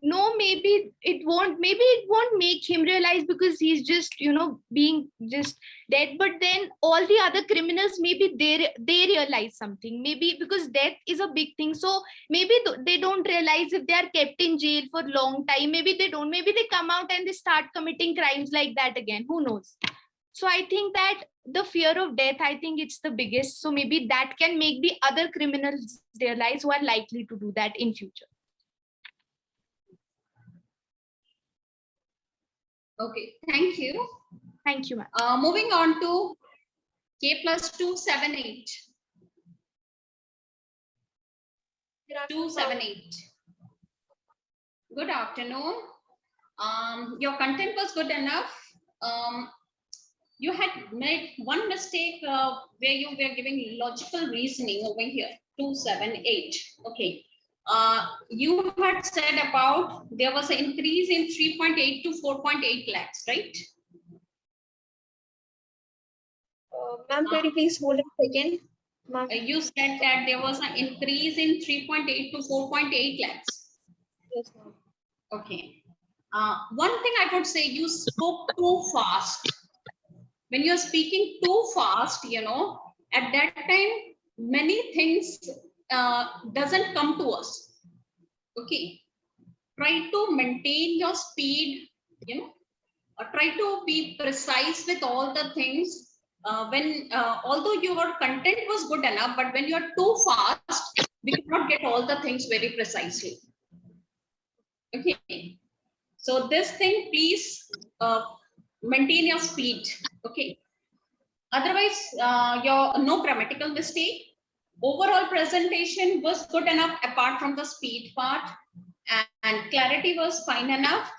No, maybe it won't make him realize, because he's just being just dead. But then all the other criminals, maybe they realize something, maybe because death is a big thing. So maybe they don't realize if they are kept in jail for long time. Maybe they come out and they start committing crimes like that again. Who knows? So I think that the fear of death, I think it's the biggest. So maybe that can make the other criminals realize who are likely to do that in future. Okay, thank you. Thank you, ma'am. Moving on to K+278. 278. Good afternoon. Your content was good enough. You had made one mistake where you were giving logical reasoning over here. 278. Okay. You had said about there was an increase in 3.8 to 4.8 lakhs, right? Ma'am, could you please hold a second? Ma'am. You said that there was an increase in 3.8 to 4.8 lakhs. Yes, ma'am. Okay. One thing I would say, you spoke too fast. When you're speaking too fast, you know, at that time, many things doesn't come to us. Okay. Try to maintain your speed, you know, or try to be precise with all the things. Although your content was good enough, but when you're too fast, we cannot get all the things very precisely. Okay. So this thing, please maintain your speed. Okay. Otherwise, your no grammatical mistake. Overall presentation was good enough apart from the speed part, and clarity was fine enough.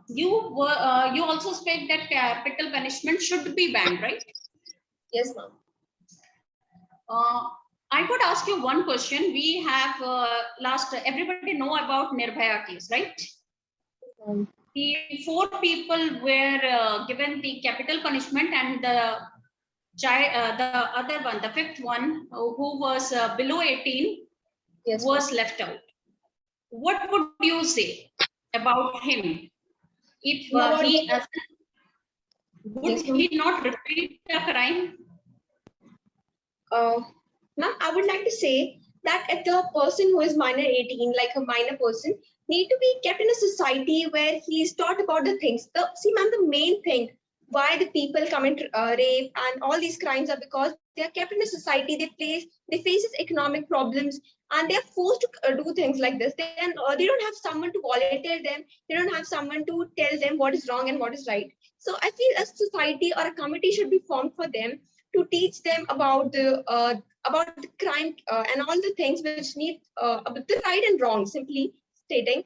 You also said that capital punishment should be banned, right? Yes, ma'am. I could ask you one question. We have everybody know about Nirbhaya case, right? The 4 people were given the capital punishment, and the other one, the 5th one, who was below 18, Yes, was left out. What would you say about him? If would he not repeat the crime? Ma'am, I would like to say that if the person who is minor 18, like a minor person, need to be kept in a society where he is taught about the things. See, ma'am, the main thing why the people commit rape and all these crimes are because they are kept in a society. They face economic problems, and they are forced to do things like this. They don't have someone to volunteer them. They don't have someone to tell them what is wrong and what is right. So I feel a society or a committee should be formed for them to teach them about the crime and all the things which need the right and wrong, simply stating,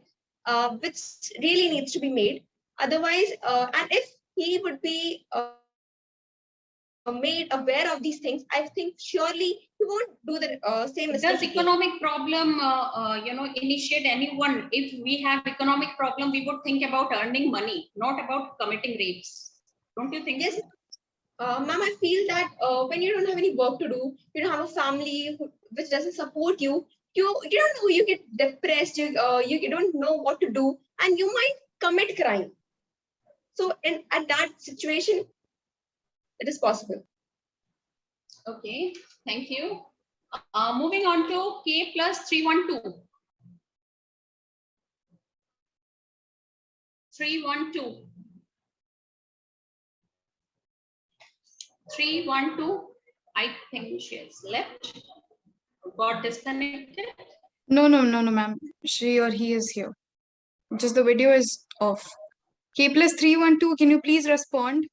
which really needs to be made. Otherwise, and if he would be made aware of these things, I think surely he won't do the same mistake. Does economic problem, initiate anyone? If we have economic problem, we would think about earning money, not about committing rapes. Don't you think? Yes. Ma'am, I feel that when you don't have any work to do, you don't have a family which doesn't support you, you don't know, you get depressed, you don't know what to do, and you might commit crime. So at that situation, it is possible. Okay, thank you. Moving on to K+312. 312. 312. I think she has left. Got disconnected. No, ma'am. She or he is here. Just the video is off. K+312, can you please respond?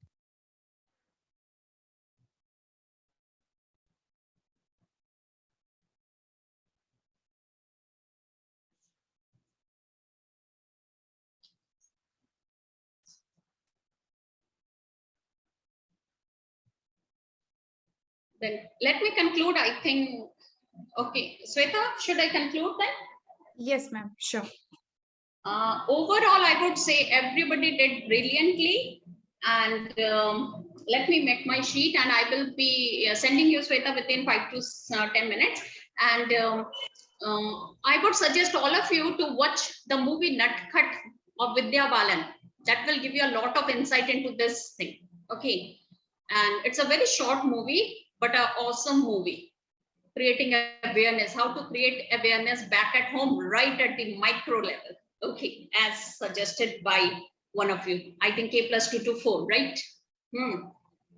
Then let me conclude. I think, okay, Sweta, should I conclude then? Yes, ma'am. Sure. Overall, I would say everybody did brilliantly. And let me make my sheet, and I will be sending you, Sweta, within 5 to 10 minutes. And I would suggest all of you to watch the movie Natkhat of Vidya Balan. That will give you a lot of insight into this thing. Okay. And it's a very short movie, but an awesome movie. Creating awareness, how to create awareness back at home, right at the micro level. Okay, as suggested by one of you. I think K+224, right?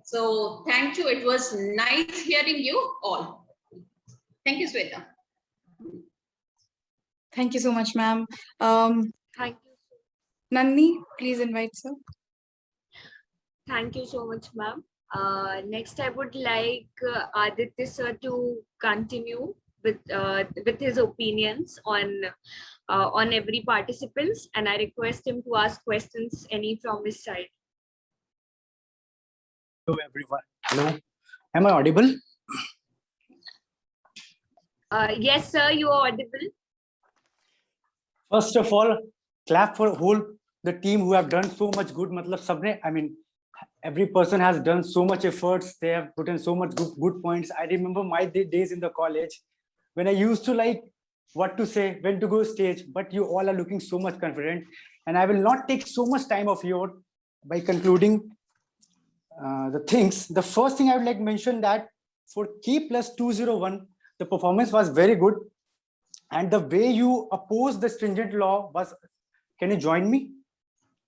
So thank you. It was nice hearing you all. Thank you, Sweta. Thank you so much, ma'am. Thank you. Nandini, please invite sir. Thank you so much, ma'am. Next, I would like Aditya sir to continue with his opinions on every participants, and I request him to ask questions any from his side. Hello, everyone. Hello. Am I audible? Yes, sir, you are audible. First of all, clap for the team who have done so much good. Matlab sabne, I mean, every person has done so much efforts. They have put in so much good points. I remember my days in the college when I used to like what to say, when to go stage, but you all are looking so much confident. And I will not take so much time of yours by concluding the things. The first thing I would like to mention that for K plus 201, the performance was very good. And the way you oppose the stringent law was, can you join me?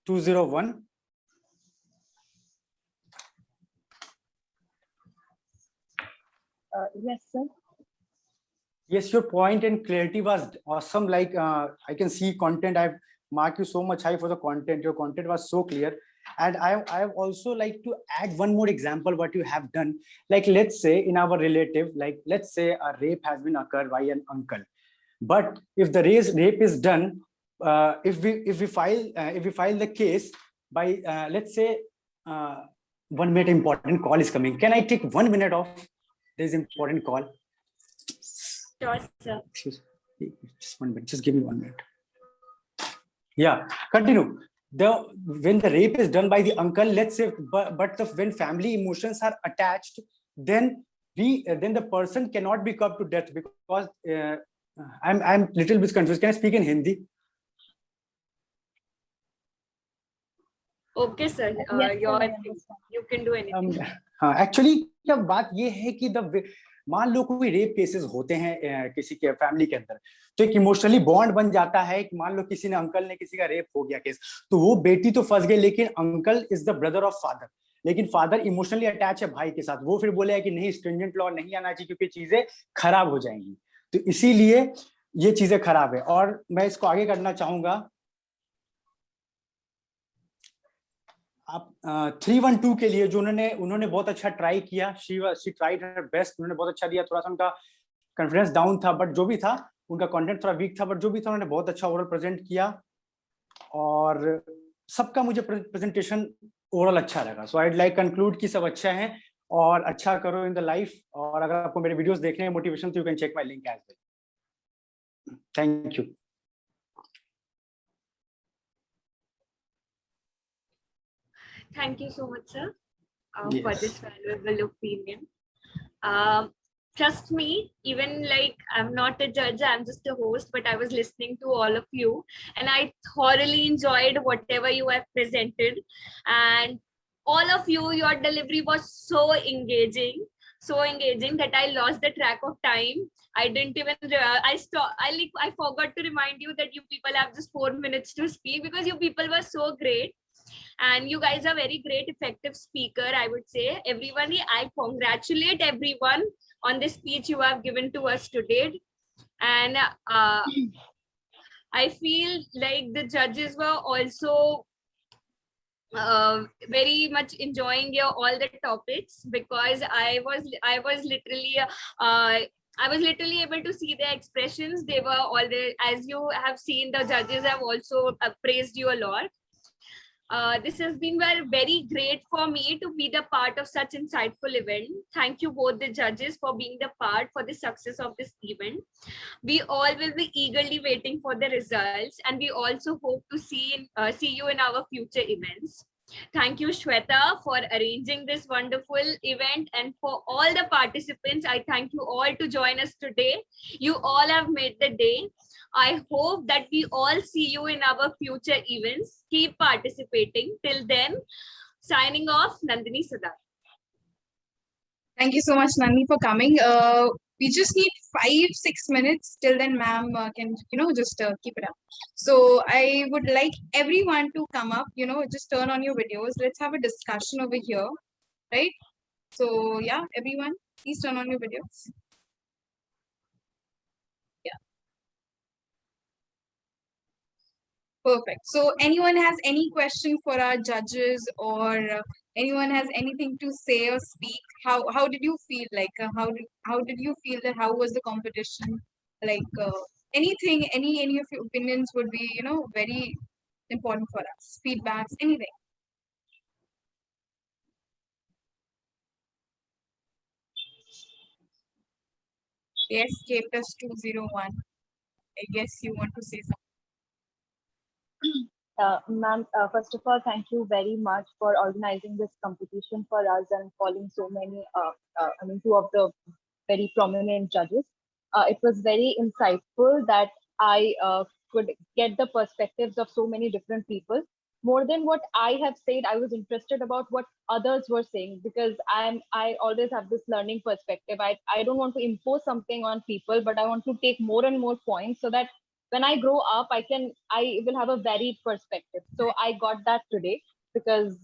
201. Yes, sir. Yes, your point and clarity was awesome. Like I can see content. I've marked you so much high for the content. Your content was so clear. And I have also like to add one more example what you have done. Like let's say in our relative, like let's say a rape has been occurred by an uncle. But if the rape is done, if we file the case by let's say 1 minute important call is coming. Can I take 1 minute off? There's important call. Sure, sir. Excuse me. Just 1 minute. Just give me 1 minute. Yeah, continue. When the rape is done by the uncle, let's say, but when family emotions are attached, then the person cannot be curbed to death because I'm little bit confused. Can I speak in Hindi? Okay, sir. Yes, You can do anything. Actually, क्या बात ये है कि मान लो कोई rape cases होते हैं किसी के फैमिली के अंदर, तो एक इमोशनली बॉन्ड बन जाता है कि मान लो किसी ने अंकल ने किसी का रेप हो गया केस, तो वो बेटी तो फंस गई, लेकिन uncle is the brother of father, लेकिन फादर इमोशनली अटैच है भाई के साथ, वो फिर बोले कि नहीं स्ट्रिंजेंट लॉ नहीं आना चाहिए क्योंकि चीजें खराब हो जाएंगी, तो इसीलिए ये चीजें खराब है। और मैं इसको आगे करना चाहूंगा। आप 312 के लिए जो उन्होंने बहुत अच्छा ट्राई किया, शी ट्राइड हर बेस्ट, उन्होंने बहुत अच्छा दिया, थोड़ा सा उनका कॉन्फिडेंस डाउन था, बट जो भी था उनका कंटेंट थोड़ा वीक था, बट जो भी था उन्होंने बहुत अच्छा ओवरऑल प्रेजेंट किया और सबका मुझे प्रेजेंटेशन ओवरऑल अच्छा लगा। सो आई लाइक कंक्लूड कि सब अच्छा है और अच्छा करो इन द लाइफ, और अगर आपको मेरे वीडियोस देखने हैं मोटिवेशन तो you can check my link as well. Thank you. Thank you so much, sir, Yes. for this valuable opinion. Trust me, even like I'm not a judge, I'm just a host, but I was listening to all of you and I thoroughly enjoyed whatever you have presented. And all of you, your delivery was so engaging that I lost the track of time. I didn't even, I forgot to remind you that you people have just 4 minutes to speak because you people were so great. And you guys are very great, effective speaker, I would say. Everyone, I congratulate everyone on the speech you have given to us today. And I feel like the judges were also very much enjoying all the topics because I was literally able to see their expressions. They were all there, as you have seen, the judges have also praised you a lot. This has been very great for me to be the part of such insightful event. Thank you both the judges for being the part for the success of this event. We all will be eagerly waiting for the results, and we also hope to see you in our future events. Thank you, Shweta, for arranging this wonderful event, and for all the participants, I thank you all to join us today. You all have made the day. I hope that we all see you in our future events. Keep participating. Till then, signing off, Nandini Sadar. Thank you so much, Nandini, for coming. We just need 5-6 minutes. Till then, ma'am can, just keep it up. So I would like everyone to come up, just turn on your videos. Let's have a discussion over here, right? So yeah, everyone, please turn on your videos. Yeah. Perfect. So anyone has any question for our judges, or anyone has anything to say or speak? How did you feel? Like how did you feel that? How was the competition? Like anything, any of your opinions would be very important for us. Feedbacks, anything. Yes, K plus 201. I guess you want to say something. Ma'am, first of all, thank you very much for organizing this competition for us and calling so many, two of the very prominent judges. It was very insightful that I could get the perspectives of so many different people. More than what I have said, I was interested about what others were saying, because I always have this learning perspective. I don't want to impose something on people, but I want to take more and more points so that when I grow up, I will have a varied perspective. So I got that today because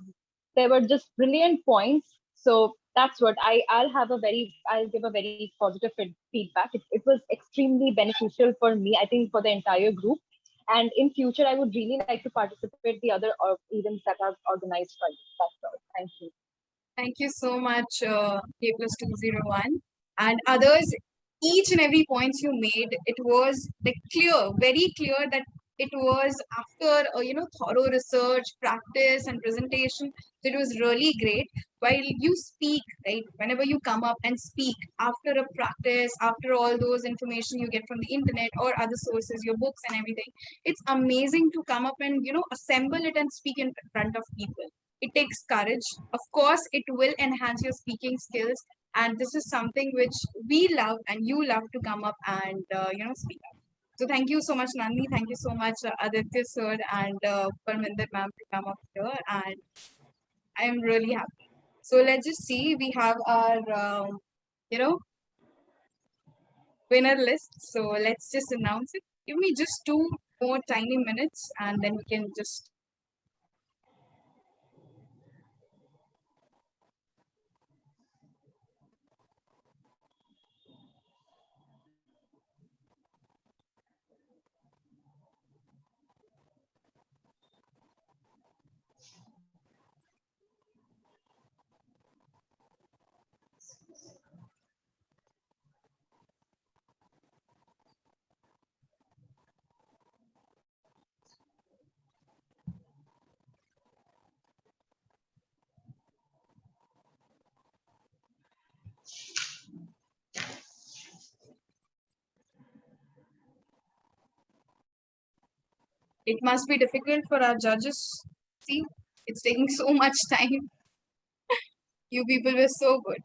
they were just brilliant points. So that's what I'll give a very positive feedback. It was extremely beneficial for me, I think, for the entire group. And in future, I would really like to participate the other events that are organized by you. That's all. Thank you. Thank you so much, K plus 201. And others, each and every point you made, it was like clear, very clear that it was after thorough research, practice, and presentation. So it was really great. While you speak, right, whenever you come up and speak after a practice, after all those information you get from the internet or other sources, your books and everything, it's amazing to come up and assemble it and speak in front of people. It takes courage. Of course, it will enhance your speaking skills. And this is something which we love and you love to come up and, speak up. So thank you so much, Nandi. Thank you so much, Aditya sir and Parminder ma'am to come up here. And I am really happy. So let's just see. We have our, winner list. So let's just announce it. Give me just 2 more tiny minutes and then we can just it must be difficult for our judges. See, it's taking so much time. You people were so good.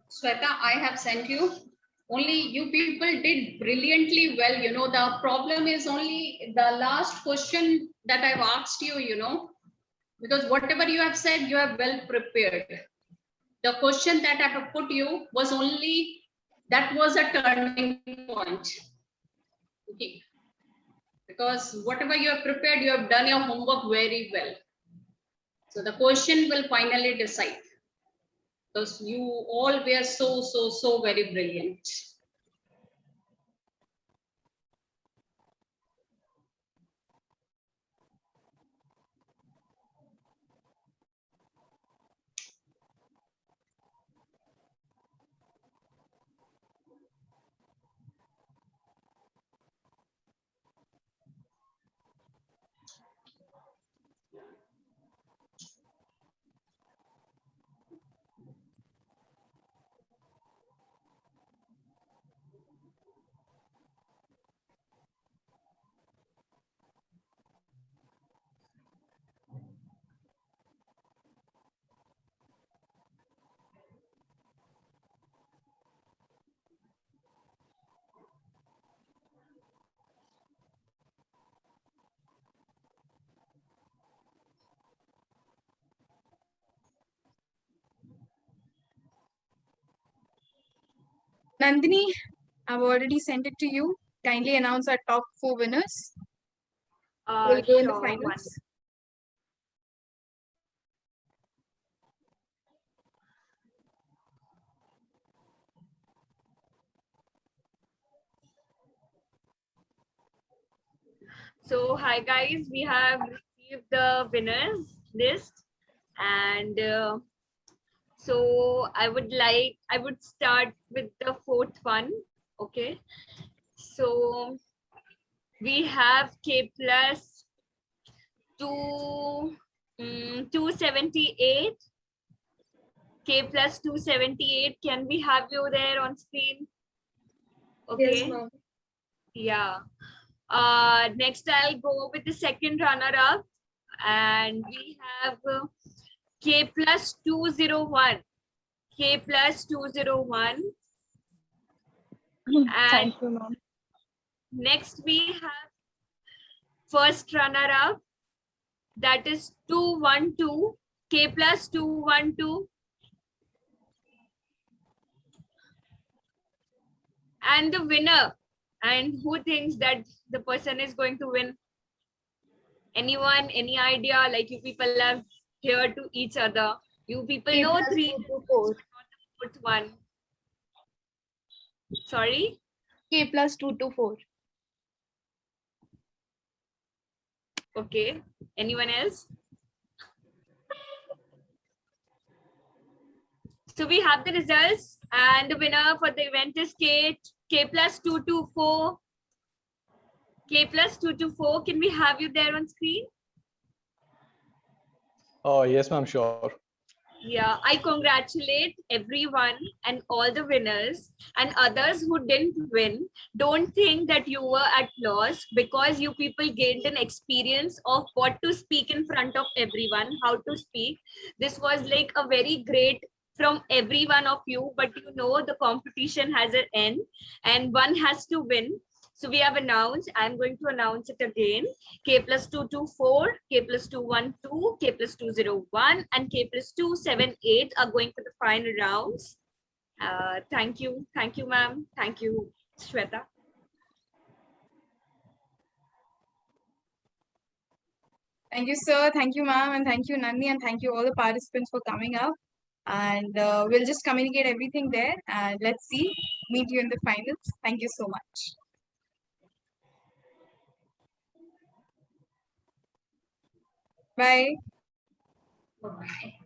Sweta, I have sent you. Only you people did brilliantly well. The problem is only the last question that I've asked you, because whatever you have said, you have well prepared. The question that I have put you was that was a turning point. Okay. Because whatever you have prepared, you have done your homework very well. So the question will finally decide. Because you all were so very brilliant. Nandini, I've already sent it to you. Kindly announce our top 4 winners. We'll go in the Sure, finals. So, hi guys, we have received the winners list, and so I would start with the fourth one. Okay, so we have K plus 278. K plus 278. Can we have you there on screen? Okay. Yes, ma'am. Yeah. Next, I'll go with the second runner-up, and we have K plus 201. K plus 201. And Thank you, ma'am. next, we have first runner-up, that is 212. K plus 212. And the winner, and who thinks that the person is going to win? Anyone, any idea? Like, you people have heard to each other. You people K know plus 3, 224. not the fourth one. Sorry? K plus 224. Okay. Anyone else? So we have the results, and the winner for the event is K plus 224. K plus 224. Can we have you there on screen? Oh, yes, ma'am, sure. Yeah, I congratulate everyone and all the winners, and others who didn't win. Don't think that you were at loss, because you people gained an experience of what to speak in front of everyone, how to speak. This was like a very great from every one of you, but you know the competition has an end and one has to win. So we have announced, I'm going to announce it again. K plus 224, K plus 212, K plus 201, and K plus 278 are going for the final rounds. Thank you, ma'am. Thank you, Shweta. Thank you, sir. Thank you, ma'am. And thank you, Nandi. And thank you all the participants for coming up. And we'll just communicate everything there. And let's see. Meet you in the finals. Thank you so much. Bye. Bye-bye.